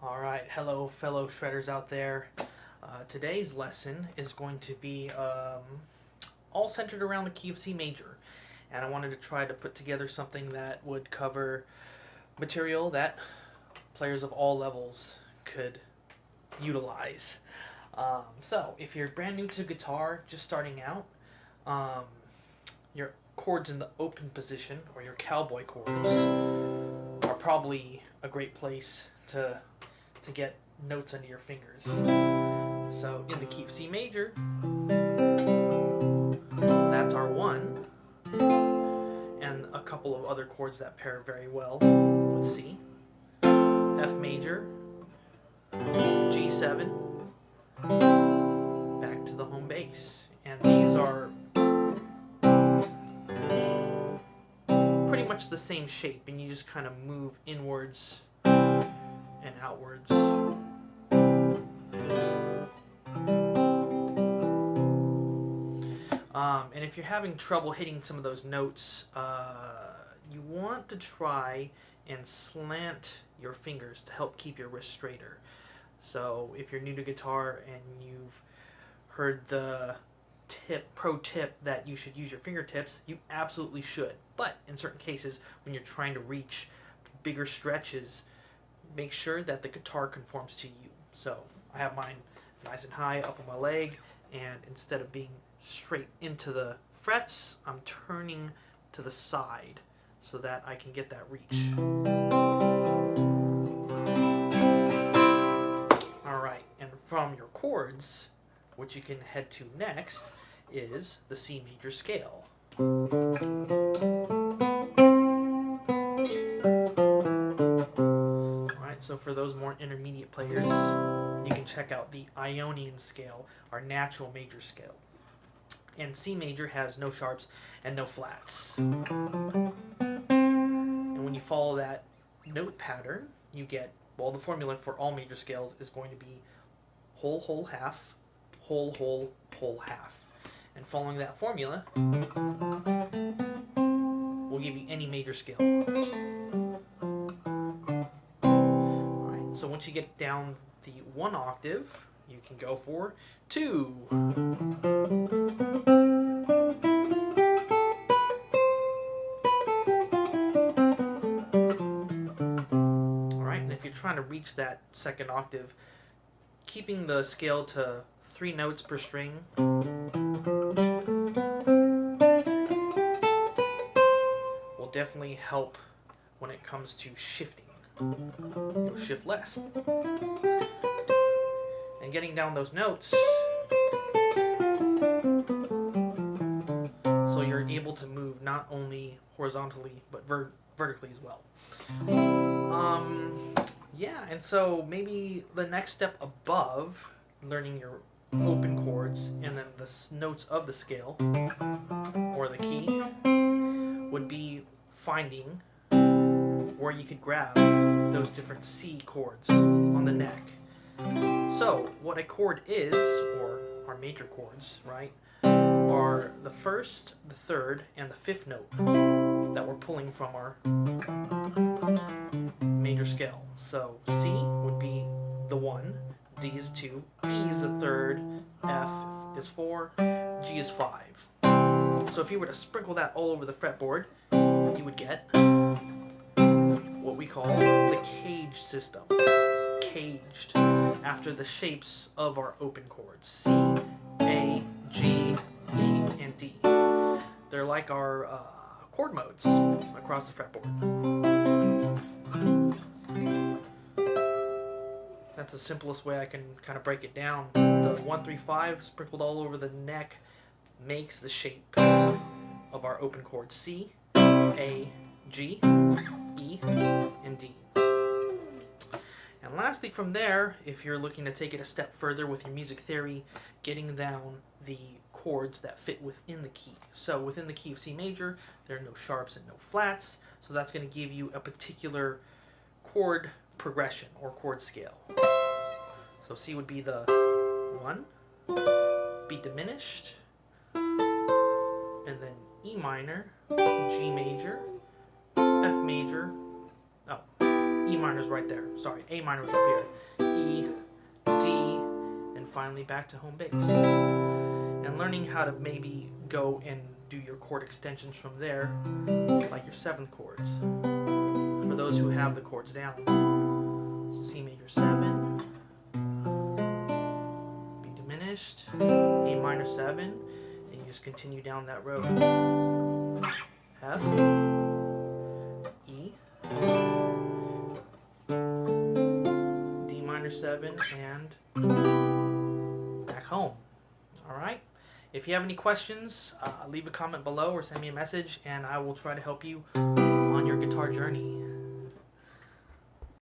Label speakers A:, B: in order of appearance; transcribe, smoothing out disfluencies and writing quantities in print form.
A: Alright, hello fellow shredders out there. Today's lesson is going to be all centered around the key of C major. And I wanted to try to put together something that would cover material that players of all levels could utilize. So, if you're brand new to guitar, just starting out, your chords in the open position, or your cowboy chords, are probably a great place to get notes under your fingers. So in the key of C major, that's our 1, and a couple of other chords that pair very well with C. F major, G7, back to the home bass. And these are pretty much the same shape, and you just kind of move inwards and outwards. And if you're having trouble hitting some of those notes, you want to try and slant your fingers to help keep your wrist straighter. So if you're new to guitar and you've heard the pro tip that you should use your fingertips, you absolutely should. But in certain cases, when you're trying to reach bigger stretches, make sure that the guitar conforms to you. So I have mine nice and high up on my leg, and instead of being straight into the frets, I'm turning to the side so that I can get that reach. Alright, and from your chords, what you can head to next is the C major scale. So for those more intermediate players, you can check out the Ionian scale, our natural major scale. And C major has no sharps and no flats. And when you follow that note pattern, you get, well, the formula for all major scales is going to be whole, whole, half, whole, whole, whole, half. And following that formula will give you any major scale. So once you get down the 1 octave, you can go for 2. Alright, and if you're trying to reach that 2nd octave, keeping the scale to 3 notes per string will definitely help when it comes to shifting. You'll shift less. And getting down those notes so you're able to move not only horizontally but vertically as well. Yeah, and so maybe the next step above learning your open chords and then the notes of the scale or the key would be finding where you could grab those different C chords on the neck. So what a chord is, or our major chords, right, are the 1st, the 3rd, and the 5th note that we're pulling from our major scale. So C would be the 1, D is 2, E is the 3rd, F is 4, G is 5. So if you were to sprinkle that all over the fretboard, you would get what we call the cage system. Caged after the shapes of our open chords: C, A, G, E, and D. They're like our chord modes across the fretboard. That's the simplest way I can kind of break it down. The 1, 3, 5 sprinkled all over the neck makes the shapes of our open chords: C, A, G, E, and D. And lastly, from there, if you're looking to take it a step further with your music theory, getting down the chords that fit within the key. So within the key of C major, there are no sharps and no flats, so that's going to give you a particular chord progression or chord scale. So C would be the 1, B diminished, and then E minor, G major, F major, E minor's right there. Sorry, A minor was up here. E, D, and finally back to home base. And learning how to maybe go and do your chord extensions from there, like your 7th chords, for those who have the chords down. So C major 7, B diminished, A minor 7, and you just continue down that road. F, E, D minor 7, and back home. Alright? If you have any questions, leave a comment below or send me a message, and I will try to help you on your guitar journey.